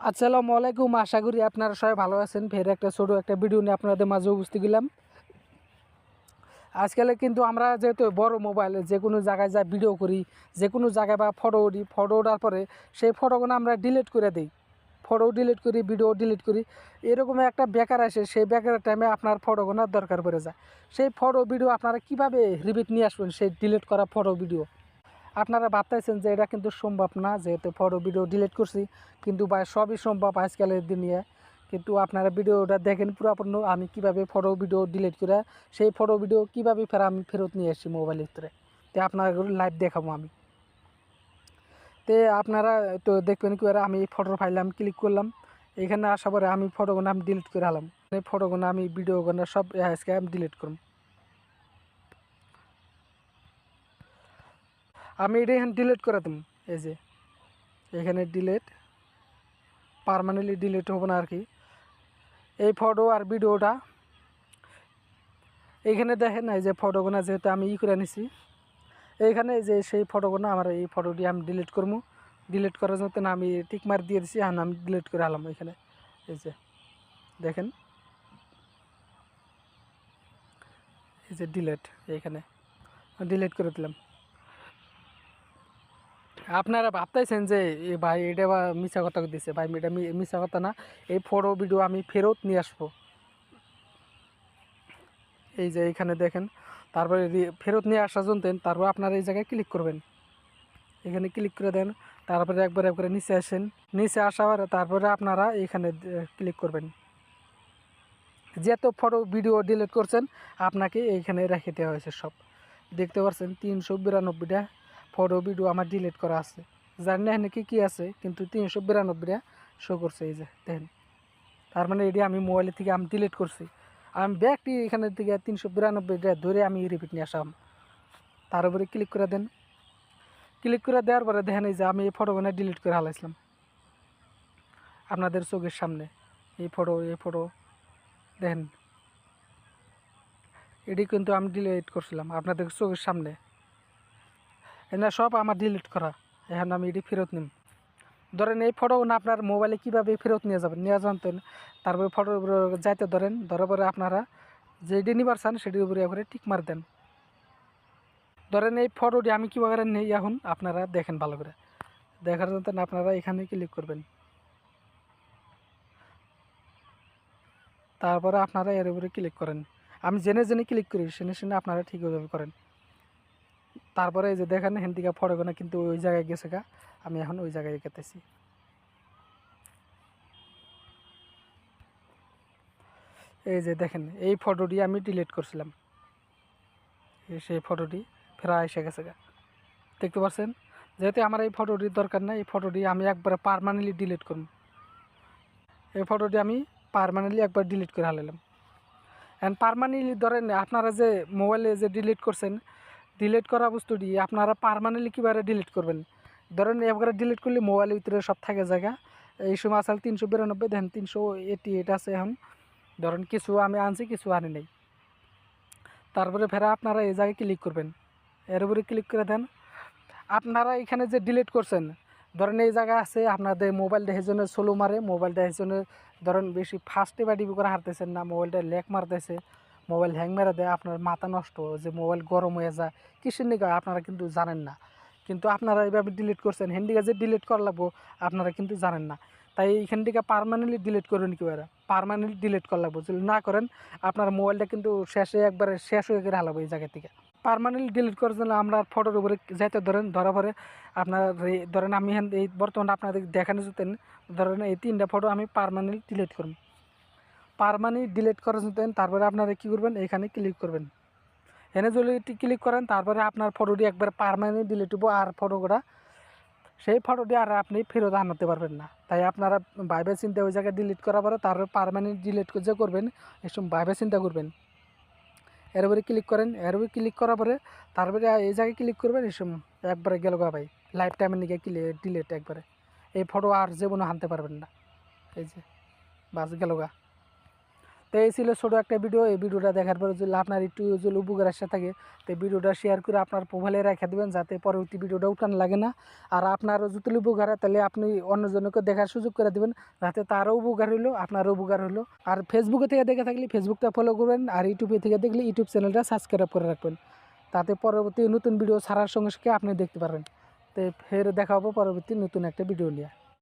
আসসালামু আলাইকুম। আশা করি আপনারা সবাই ভালো আছেন। ফের একটা ছোট একটা ভিডিও নিয়ে আপনাদের মাঝে উপস্থিত হলাম। আজকালে কিন্তু আমরা যেহেতু বড় মোবাইলে যে কোনো জায়গায় যা ভিডিও করি, যে কোনো জায়গায় বা ফটো উঠি, ফটো ওঠার পরে সেই ফটোগুলো আমরা ডিলিট করে দিই। ফটো ডিলিট করি, ভিডিও ডিলিট করি। এরকম একটা বেকার আসে, সেই বেকারের টাইমে আপনার ফটোগুলো দরকার পড়ে যায়। সেই ফটো ভিডিও আপনারা কীভাবে রিপিট নিয়ে আসবেন সেই ডিলিট করা ফটো ভিডিও? আপনারা ভাবতেছেন যে এটা কিন্তু সম্ভব না, যেহেতু ফটো ভিডিও ডিলিট করছি। কিন্তু ভাই সবই সম্ভব আজকালের দিনে। কিন্তু আপনারা ভিডিওটা দেখেন পুরোপূর্ণ, আমি কিভাবে ফটো ভিডিও ডিলিট করে সেই ফটো ভিডিও কীভাবে আমি ফেরত নিয়ে আসছি মোবাইলের ভিতরে। তো আপনারা লাইভ দেখাবো আমি। তো আপনারা তো দেখবেন কি আমি এই ফটোর ফাইলে আমি ক্লিক করলাম। এখানে আসার পরে আমি ফটোগুলো আমি ডিলিট করে আলাম। এই ফটোগুলো আমি ভিডিওগুলো সব আজকে আমি ডিলিট করব। আমি এটা এখানে ডিলিট করে দেব। এই যে এখানে ডিলিট, পার্মানেন্টলি ডিলিট হবে না আর কি। এই ফটো আর ভিডিওটা এইখানে দেখেন, এই যে ফটোগুলো যেহেতু আমি করে নিছি, এইখানে যে সেই ফটোগুলো আমার এই ফটোটি আমি ডিলিট করবো। ডিলিট করার জন্য আমি টিক মার দিয়ে দিছি, আর আমি ডিলিট করে আলাম। এখানে এই যে দেখেন, এই যে ডিলিট, এইখানে ডিলিট করে দিলাম। আপনারা ভাবতেছেন যে এ ভাই এটা বা মিছা কথা দিচ্ছে। ভাই এটা মিছা কথা না, এই ফটো ভিডিও আমি ফেরত নিয়ে আসবো। এই যে এইখানে দেখেন, তারপরে ফেরত নিয়ে আসার জন্য তারপর আপনারা এই জায়গায় ক্লিক করবেন। এখানে ক্লিক করে দেন, তারপরে একবার একবারে নিচে আসেন। নিচে আসার তারপরে আপনারা এখানে ক্লিক করবেন। যত ফটো ভিডিও ডিলিট করছেন আপনাকে এইখানে রেখে দেওয়া হয়েছে সব। দেখতে পাচ্ছেন 392টা ফটো ভিডিও আমার ডিলিট করা আছে। জানি না এখানে কী আছে, কিন্তু 392টা শো করছে। এই যে দেখেন, তার মানে এটি আমি মোবাইলের থেকে আমি ডিলিট করছি। আমি ব্যাগটি এখানে থেকে 392টা ধরে আমি রিপিট নিয়ে আসলাম। তার উপরে ক্লিক করে দেন। ক্লিক করে দেওয়ার পরে দেখেন এই যে আমি এই ফটোগুলো ডিলিট করে হালাইছিলাম আপনাদের চোখের সামনে। এই ফটো দেখেন, এটি কিন্তু আমি ডিলিট করছিলাম আপনাদের চোখের সামনে। এনা সব আমার ডিলিট করা। এখন আমি এটি ফেরত নিম। ধরেন এই ফটোগুলো আপনার মোবাইলে কীভাবে ফেরত নিয়ে যাবেন, নিয়ে জানতেন। তারপরে ফটোর উপরে যাইতে ধরেন, ধরার পরে আপনারা যেটি নিবার চান সেটির উপরে একবারে টিক মার দেন। ধরেন এই ফটোটি আমি কীভাবে নেই, এখন আপনারা দেখেন ভালো করে। দেখার জন্য আপনারা এখানে ক্লিক করবেন। তারপরে আপনারা এর উপরে ক্লিক করেন। আমি জেনে জেনে ক্লিক করি, শুনে আপনারা ঠিকভাবে করেন। তারপরে এই যে দেখেন হ্যান্ডিকা ফটোগুলো কিন্তু ওই জায়গায় গেছে গা। আমি এখন ওই জায়গায় গেতেছি। এই যে দেখেন, এই ফটোটি আমি ডিলিট করছিলাম, সেই ফটোটি ফেরা এসে গেছে গা। দেখতে পাচ্ছেন, যেহেতু আমার এই ফটোটির দরকার নাই, এই ফটোটি আমি একবারে পারমানেন্টলি ডিলিট করব। এই ফটোটি আমি পারমানেন্টলি একবার ডিলিট করে হালালাম। অ্যান্ড পারমানেন্টলি ধরেন আপনারা যে মোবাইলে যে ডিলিট করছেন, ডিলিট করা বস্তুটি আপনারা পারমানেন্টলি কীভাবে ডিলিট করবেন? ধরেন একবারে ডিলিট করলে মোবাইলের ভিতরে সব থাকে জায়গা। এই সময় আসলে 392 দেখেন 388 আছে। এখন ধরেন কিছু আমি আনছি, কিছু আনি নাই। তারপরে ফেরা আপনারা এই জায়গায় ক্লিক করবেন। এর উপরে ক্লিক করে দেন। আপনারা এখানে যে ডিলিট করছেন, ধরেন এই জায়গা আছে আপনাদের মোবাইলটা এই জন্য স্লো মারে, মোবাইলটা এই জন্য ধরেন বেশি ফাস্টে বা ডিবি করে হারতেছেন না, মোবাইলটা ল্যাক মারতেছে, মোবাইল হ্যাং মেরে দেয়, আপনার মাথা নষ্ট, যে মোবাইল গরম হয়ে যায় কিসের নিকা আপনারা কিন্তু জানেন না। কিন্তু আপনারা এইভাবে ডিলিট করছেন, হ্যান্ডিকা যে ডিলিট করা লাগবো আপনারা কিন্তু জানেন না। তাই এইখান থেকে পারমানেন্টলি ডিলিট করবেন কীভাবে? পারমানেন্টলি ডিলিট করা লাগবো। যদি না করেন আপনার মোবাইলটা কিন্তু একবারে শেষ হয়ে গেলে হালাবো এই জায়গা থেকে। পার্মানেন্টলি ডিলিট করার জন্য আমরা ফটোর উপরে যাইতে ধরেন, ধরা পরে আপনার ধরেন আমি এই বর্তমানে আপনাদের দেখানো যেতেন, ধরেন এই 3টা ফটো আমি পার্মানেন্টলি ডিলিট করব। পার্মানেন্টলি ডিলিট করার জন্য তারপরে আপনারা কী করবেন, এখানে ক্লিক করবেন। এখানে যদি ক্লিক করেন তারপরে আপনার ফটোটি একবার পার্মানেন্টলি ডিলিট হবো, আর ফটোটা সেই ফটোটি আর আপনি ফেরত আনতে পারবেন না। তাই আপনারা ভাইবে চিন্তা ওই জায়গায় ডিলিট করার পরে তারপরে পার্মানেন্ট ডিলিট যে করবেন, এসব ভাইবে চিন্তা করবেন। এর উপরে ক্লিক করেন। এর উপরে ক্লিক করার পরে তারপরে এই জায়গায় ক্লিক করবেন। এসব একবারে গেল গা ভাই, লাইফ টাইমের নিকে ডিলিট একবারে। এই ফটো আর জীবনে আনতে পারবেন না। এই যে বাস গেল গা। তো এই ছিল ছোটো একটা ভিডিও। এই ভিডিওটা দেখার পরে যদি আপনার একটু যদি উপকার আসে থাকে তো ভিডিওটা শেয়ার করে আপনার প্রোফাইলে রেখে দেবেন, যাতে পরবর্তী ভিডিওটা উঠান লাগে না। আর আপনারও যদি উপকার হয় তাহলে আপনি অন্যজনকে দেখার সুযোগ করে দেবেন, যাতে তারও উপকার হলো আপনারও উপকার হলো। আর ফেসবুকে থেকে দেখে থাকলে ফেসবুকটা ফলো করবেন, আর ইউটিউবে থেকে দেখলে ইউটিউব চ্যানেলটা সাবস্ক্রাইব করে রাখবেন, তাতে পরবর্তী নতুন ভিডিও ছাড়ার সঙ্গে সঙ্গে আপনি দেখতে পারবেন। তো ফের দেখা হবো পরবর্তী নতুন একটা ভিডিও নিয়ে।